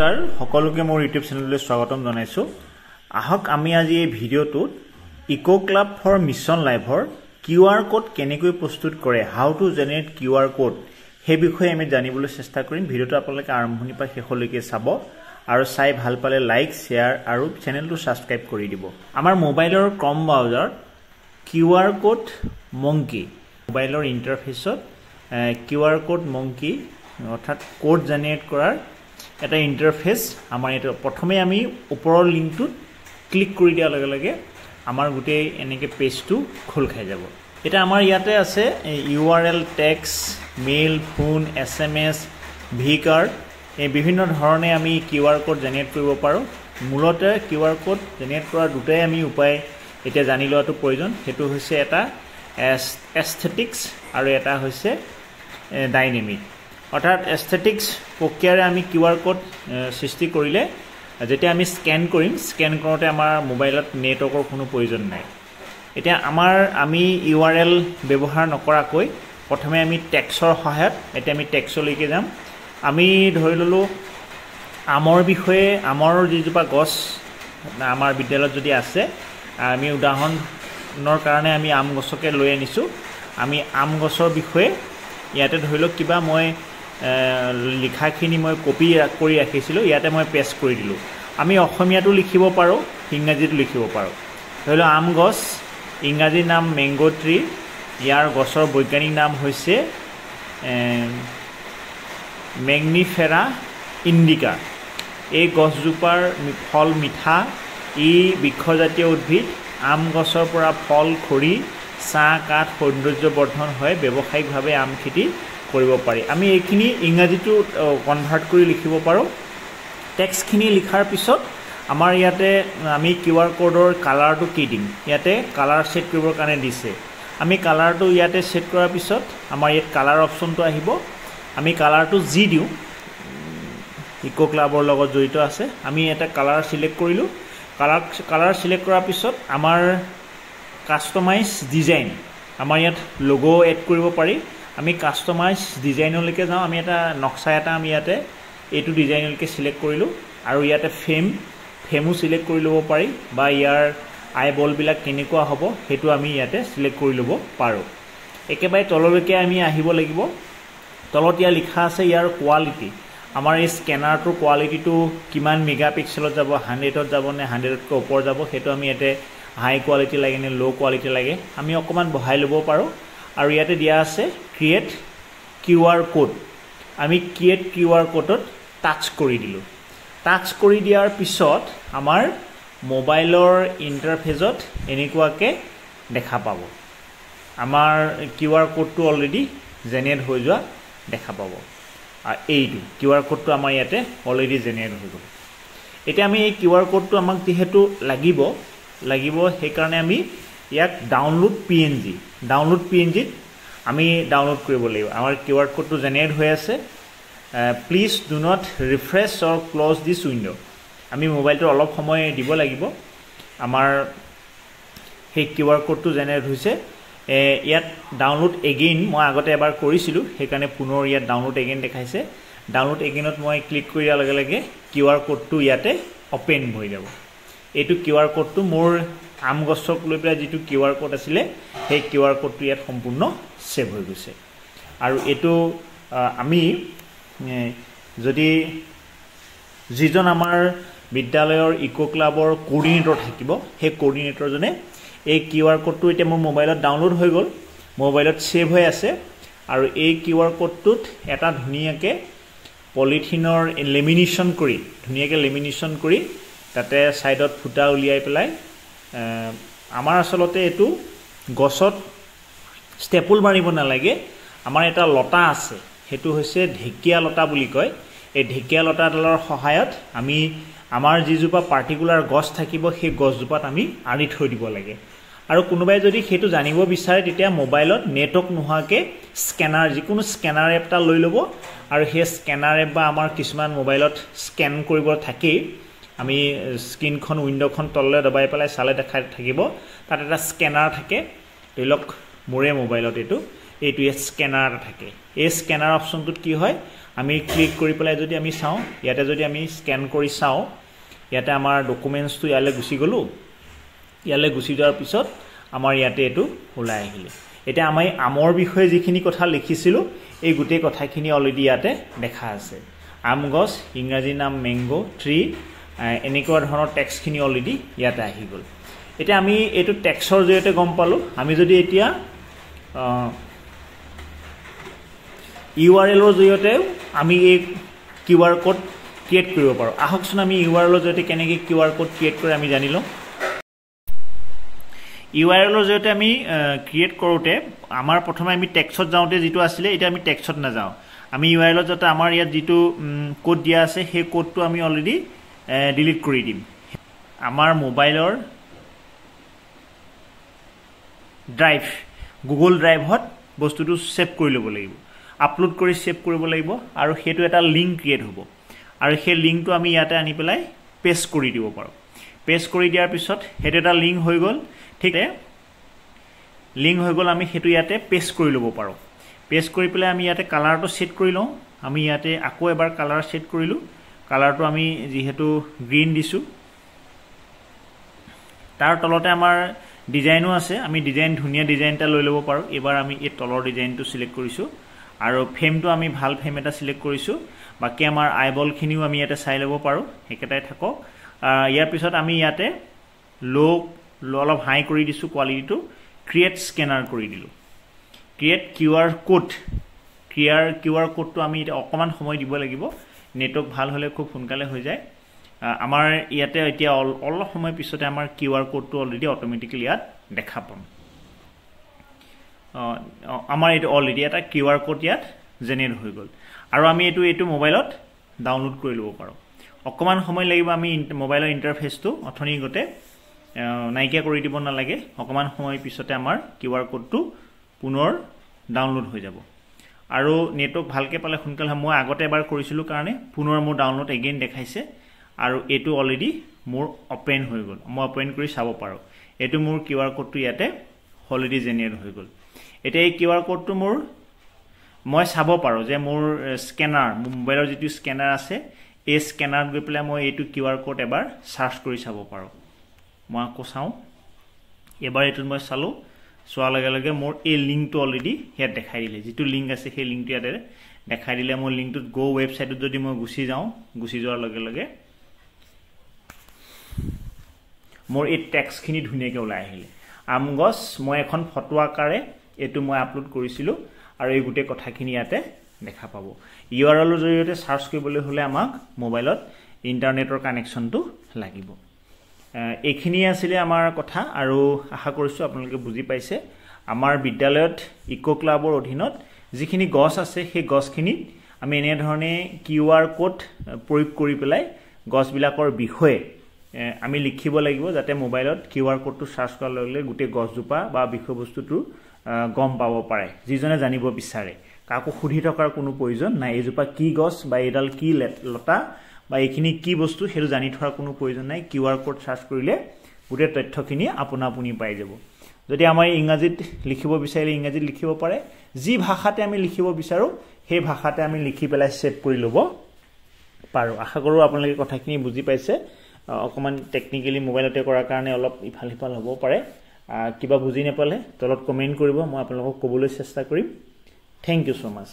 নমস্কাৰ সকলোকে মোৰ ইউটিউব চেনেললৈ স্বাগতম জনাইছো আহক আমি আজি এই ভিডিওটোত ইকো ক্লাব ফৰ মিছন লাইভৰ কিউআৰ কোড কেনেকৈ প্ৰস্তুত কৰে how to generate QR code হে বিষয়ে আমি জানিবলৈ চেষ্টা কৰিম ভিডিওটো আপোনালোকে আৰম্ভণিৰ পৰা শেষলৈকে চাব আৰু চাই ভাল পালে লাইক শেয়াৰ আৰু চেনেলটো সাবস্ক্ৰাইব কৰি দিব আমাৰ মোবাইলৰ ক্ৰম ব্ৰাউজাৰ কিউআৰ কোড মংকি মোবাইলৰ ইন্টাৰফেসত কিউআৰ কোড মংকি অৰ্থাৎ কোড জেনাৰেট কৰাৰ এটা ইন্টাৰফেস আমাৰ এটা প্ৰথমে আমি ওপৰৰ লিংকটোত ক্লিক কৰি দিয়াৰ লগে লগে আমাৰ গুটে এনেকে পেজটো খোল খাই যাব এটা আমাৰ ইয়াতে আছে URL text mail phone SMS ভি কাৰ্ড এই বিভিন্ন ধৰণে আমি কিউআৰ কোড জেনাৰেট কৰিব পাৰো মূলতে কিউআৰ কোড জেনাৰেট কৰাৰ দুটাই আমি উপায় এটা জানি লোৱাটো প্ৰয়োজন হেতু হৈছে এটা এস্থেটিক্স আৰু এটা হৈছে ডাইনামিক অৰ্থাৎ এস্থেটিক্স প্ৰক্ৰিয়াৰে আমি কিউআৰ কোড সৃষ্টি কৰিলে যেতিয়া আমি স্ক্যান কৰিম স্ক্যান কৰোতে আমাৰ মোবাইলত নেটৱৰ্কৰ কোনো প্ৰয়োজন নাই এতিয়া আমি ইউআৰএল ব্যৱহাৰ নকৰাকৈ প্ৰথমে আমি টেক্সৰ সহায়ত এতিয়া আমি টেক্সলৈকে যাম আমি ধৰি ললো আমৰ বিষয়ে আমৰ যিজোপা গছ আমাৰ বিদ্যালয়ত যদি আছে আমি উদাহৰণৰ কাৰণে আমি আম গছকে লৈ আনিছো আমি আম গছৰ বিষয়ে ইয়াতে ধৰি লওক কিবা মই লিখাখিনি মই কপি কৰি ৰাখিছিলো ইয়াতে মই পেস্ট কৰি দিলো আমি অসমীয়াটো লিখিব পাৰো ইংৰাজীটো লিখিব পাৰো ধৰিলো আম গছ ইংৰাজী নাম ম্যাঙ্গো ট্ৰি ইয়াৰ গছৰ বৈজ্ঞানিক নাম হৈছে ম্যাগনিফেৰা ইন্ডিকা এই গছজোপাৰ ফল মিঠা ই বৃক্ষজাতীয় উদ্ভিদ আম গছৰ পৰা ফল খৰি চাহ কাঠ সৌন্দৰ্য বৰ্ধন হয় ব্যৱসায়িকভাৱে আম খেতি কৰিব পাৰি আমি এইখিনি ইংৰাজীটো কনভাৰ্ট কৰি লিখিব পাৰো টেক্সটখিনি লিখাৰ পিছত আমাৰ ইয়াতে আমি কিউআৰ কোডৰ কালাৰটো কি দিম ইয়াতে কালাৰ সেট কৰিবৰ কাৰণে দিছে আমি কালাৰটো ইয়াতে সেট কৰাৰ পিছত আমাৰ ইয়াত কালাৰ অপচনটো আহিব আমি কালাৰটো যি দিও ইকো ক্লাবৰ লগত জড়িত আছে আমি এটা কালাৰ সিলেক্ট কৰিলো কালাৰ সিলেক্ট কৰাৰ পিছত আমাৰ কাস্টমাইজ ডিজাইন আমাৰ ইয়াত লোগো এড কৰিব পাৰি আমি কাস্টমাইজ ডিজাইনলৈকে যাওঁ আমি এটা নকশা এটা আমি ইয়াতে এইটো ডিজাইনলৈকে সিলেক্ট কৰিলো আৰু ইয়াতে ফেমো সিলেক্ট কৰি ল'ব পাৰি বা ইয়াৰ আইবল বিলাক কেনেকুৱা হ'ব হেতু আমি ইয়াতে সিলেক্ট কৰি ল'ব পাৰো একেবাৰে তললৈকে আমি আহিব লাগিব তলত ইয়া লিখা আছে ইয়াৰ কোৱালিটি আমাৰ এই স্ক্যানাৰটোৰ কোৱালিটিটো কিমান মেগাপিক্সেলত যাব 100ত যাব নে 100তকৈ ওপৰ যাব হেতু আমি ইয়াতে হাই কোৱালিটি লাগে নে লো কোৱালিটি লাগে আমি অকমান বহাই ল'ব পাৰো আৰু ইয়াতে দিয়া আছে ক্ৰিয়েট কিউআৰ কোড আমি ক্ৰিয়েট কিউআৰ কোডত টাচ কৰি দিলো টাচ কৰি দিয়াৰ পিছত আমাৰ মোবাইলৰ ইন্টাৰফেসত এনেকুৱাকে দেখা পাব আমাৰ কিউআৰ কোডটো অলৰেডি জেনাৰেট হৈ যোৱা দেখা পাব আৰু এইটো কিউআৰ কোডটো আমাৰ ইয়াতে অলৰেডি জেনাৰেট হৈ গ'ল এতিয়া আমি এই কিউআৰ কোডটো আমাক যেহেতু লাগিব সেই কাৰণে আমি ইয়াক ডাউনলোড পিএনজি আমি ডাউনলোড কৰিব লাগিব আমাৰ কিউআৰ কোডটো জেনাৰেট হৈ আছে please do not refresh or close this window আমি মোবাইলটো অলপ সময় দিব লাগিব আমাৰ সেই কিউআৰ কোডটো জেনাৰেট হৈছে ইয়াত ডাউনলোড এগেইন মই আগতে এবাৰ কৰিছিলো সেই কাৰণে পুনৰ ইয়াত ডাউনলোড এগেইন দেখাইছে ডাউনলোড এগেইনত মই ক্লিক কৰি দিয়াৰ লগে লগে কিউআৰ কোডটো ইয়াতে ওপেন হৈ যাব এইটো কিউআৰ কোডটো মোৰ আম গছক লৈ পেলাই যেটো কিউআৰ কোড আছিল সেই কিউআৰ কোডটো ইয়াত সম্পূৰ্ণ সেভ হৈ গৈছে আৰু এটো আমি যদি যিজন আমাৰ বিদ্যালয়ৰ ইকো ক্লাবৰ কোঅৰ্ডিনেটৰ থাকিব সেই কোঅৰ্ডিনেটৰ জনে এই কিউআৰ কোডটো এতিয়া মোৰ মোবাইলত ডাউনলোড হৈ গ'ল মোবাইলত সেভ হৈ আছে আৰু এই কিউআৰ কোডটোত এটা ধুনিয়াকে পলিথিনৰ লেমিনেশন কৰি তাতে সাইডত ফুটা উলিয়াই পেলাই আমাৰ আসলতে এটো গছত ষ্টেপল মাৰিব নালাগে আমাৰ এটা লতা আছে হেতু হৈছে ঢেকিয়া লতা বুলি কয় এই ঢেকিয়া লতাডালৰ সহায়ত আমি আমাৰ যিজোপা পাৰ্টিকুলাৰ গছ থাকিব সেই গছজোপাত আমি আৰি থৈ দিব লাগে আৰু কোনোবাই যদি হেতু জানিব বিচাৰে তেতিয়া মোবাইলত নেটৱৰ্ক নোহাকে স্ক্যানাৰ যিকোনো স্ক্যানাৰ এপটা লৈ ল'ব আৰু সেই স্ক্যানাৰ এপ বা আমাৰ কিছুমান মোবাইলত স্ক্যান কৰিব থাকে আমি স্ক্ৰিনখন উইন্ডোখন তললে দবাই পেলাই চালে দেখাই থাকিব তাত এটা স্ক্যানাৰ থাকে ধৰিলক মোৰে মোবাইলত এইটো স্ক্যানাৰ থাকে এই স্ক্যানাৰ অপচনটোত কি হয় আমি ক্লিক কৰি পেলাই যদি আমি চাওঁ ইয়াতে যদি আমি স্ক্যান কৰি চাওঁ ইয়াতে আমাৰ ডকুমেন্টসটো ইয়ালে গুছি গলো ইয়ালে গুছি যোৱাৰ পিছত আমাৰ ইয়াতে এটো ওলাই আহিলে এটা আমি আমৰ বিষয়ে যিখিনি কথা লিখিছিলো এই গুটে কথাখিনি অলৰেডি ইয়াতে দেখা আছে আম গছ ইংৰাজী নাম ম্যাঙ্গো ট্ৰি এনেকুৱা ধৰণৰ টেক্সটখিনি অলৰেডি ইয়াতে আহি গল এটা আমি এটো টেক্সটৰ জৰিয়তে গম পালো আমি যদি এতিয়া URL ৰ জৰিয়তে আমি এই QR কোড ক্ৰিয়েট কৰিব পাৰো আহকচোন আমি URL ৰ জৰিয়তে কেনেকৈ QR কোড ক্ৰিয়েট কৰে আমি জানি লওঁ URL ৰ জৰিয়তে আমি ক্ৰিয়েট কৰোতে আমাৰ প্ৰথমে আমি টেক্সটত যাওঁতে যেটো আছিল এটা আমি টেক্সটত না যাওঁ আমি URL ৰ জৰিয়তে আমাৰ ইয়াত যেটো কোড দিয়া আছে সেই কোডটো আমি অলৰেডি ডিলিট কৰি দিম আমাৰ মোবাইলৰ ড্ৰাইভ গুগল ড্ৰাইভত বস্তুটো সেভ কৰি ল'ব লাগিব আপলোড কৰি সেভ কৰিব লাগিব আৰু হেতু এটা লিংক ক্ৰিয়েট হ'ব আৰু সেই লিংকটো আমি ইয়াতে আনি পেলাই পেস্ট কৰি দিব পাৰো পেস্ট কৰি দিয়াৰ পিছত হেতু এটা লিংক হৈ গল ঠিক আছে লিংক হৈ গল আমি হেতু ইয়াতে পেস্ট কৰি ল'ব পাৰো পেস্ট কৰি পেলাই আমি ইয়াতে কালাৰটো সেট কৰি লওঁ আমি ইয়াতে আকৌ এবাৰ কালাৰ সেট কৰিলো কালাৰটো আমি যেহেতু গ্ৰীন দিছো তাৰ তলতে আমাৰ ডিজাইনো আছে আমি ডিজাইন ধুনিয়া ডিজাইন এটা লৈ ল'ব পাৰো এবাৰ আমি এই তলৰ ডিজাইনটো সিলেক্ট কৰিছো আৰু ফ্ৰেমটো আমি ভাল ফ্ৰেম এটা সিলেক্ট কৰিছো বাকি আমাৰ আইবল খিনিও আমি ইয়াতে চাই ল'ব পাৰো একেটাই থাকক ইয়াৰ পিছত আমি ইয়াতে লো অলপ হাই কৰি দিছো কোৱালিটিটো ক্ৰিয়েট স্ক্যানাৰ কৰি দিলো ক্ৰিয়েট QR কোডটো আমি এটা অকমান সময় দিব লাগিব নেটৱৰ্ক ভাল হলে খুব সোনকালে হৈ যায় আমাৰ ইয়াতে এতিয়া অলপ সময় পিছতে আমাৰ QR কোডটো অলৰেডি অটোমেটিক্যালি ইয়াত দেখা পাম আমাৰ এটা অলৰেডি এটা QR কোড ইয়াত জেনেৰেট হৈ গল আৰু আমি এটো মোবাইলত ডাউনলোড কৰি ল'ব পাৰো অকমান সময় লাগিব আমি মোবাইলৰ ইন্টাৰফেসটো অথনি গতে নাইকিয়া কৰি দিব না লাগে অকমান সময় পিছতে আমাৰ QR কোডটো পুনৰ ডাউনলোড হৈ যাব আৰু নেটৱৰ্ক ভালকে পালে সোনকালে মই আগতে এবাৰ কৰিছিলো কাৰণে পুনৰ মোৰ ডাউনলোড এগেইন দেখাইছে আৰু এটো অলৰেডি মোৰ ওপেন হৈ গল মই ওপেন কৰি চাব পাৰো এটো মোৰ QR কোডটো ইয়াতে অলৰেডি জেনেৰেট হৈ গল এটা এই QR কোডটো মোৰ মই চাব পাৰো যে মোৰ স্ক্যানাৰ মোবাইলৰ যেটো স্ক্যানাৰ আছে এই স্ক্যানাৰত গৈ পেলাই মই এটো QR কোড এবাৰ সাৰ্চ কৰি চাব পাৰো মই আকৌ চাও এবাৰ এটো মই চালো সোৱা লগে লগে মোৰ এই লিংকটো অলৰেডি ইয়াত দেখাই দিলে যেটো লিংক আছে সেই লিংকটো ইয়াতে দেখাই দিলে মোৰ লিংকটোত গো ওয়েবসাইটত যদি মই গুছি যাও গুছি যোৱাৰ লগে লগে মোৰ এই টেক্সটখিনি ধুনিয়াকৈ ওলাই আহিলে আমগছ মই এখন ফটো আকাৰে এটো মই আপলোড কৰিছিলো আৰু এই গুটে কথাখিনি ইয়াতে দেখা পাব URL ৰ জৰিয়তে সাৰ্চ কৰিবলৈ হলে আমাক মোবাইলত ইন্টাৰনেটৰ কানেকচনটো লাগিব এইখিনি আছিল আমাৰ কথা আৰু আশা কৰিছো আপোনালোকে বুজি পাইছে আমাৰ বিদ্যালয়ত ইকো ক্লাবৰ অধীনত যিখিনি গছ আছে সেই গছখিনি আমি এনে ধৰণে QR কোড প্ৰয়োগ কৰি পেলাই গছবিলাকৰ বিষয়ে আমি লিখিব লাগিব যাতে মোবাইলত QR কোডটো সাৰ্চ কৰাৰ লগে গুটে গছজোপা বা বিষয়বস্তুটো গম পাব পাৰে যিজনে জানিব বিচাৰে কাকো খুধি থকাৰ কোনো প্ৰয়োজন নাই এজোপা কি গছ বা এডাল কি লতা বা এইখিনি কি বস্তু হেৰু জানি থকাৰ কোনো প্ৰয়োজন নাই QR কোড সাৰ্চ কৰিলে গুটে তথ্যখিনি আপুনি পাই যাব যদি আমাৰ ইংৰাজীত লিখিব বিচাৰিলে ইংৰাজীত লিখিব পাৰে যি ভাষাতে আমি লিখিব বিচাৰো সেই ভাষাতে আমি লিখি পেলাই সেভ কৰি ল'ব পাৰো আশা কৰো আপোনালোকে কথাখিনি বুজি পাইছে অকমান টেকনিক্যালি মোবাইলতে কৰাৰ কাৰণে অলপ ইফাল সিফাল হ'ব পাৰে কিবা বুজি নেপালে তলত কমেন্ট কৰিব মই আপোনালোকক ক'বলৈ চেষ্টা কৰিম থ্যাংক ইউ সো মাচ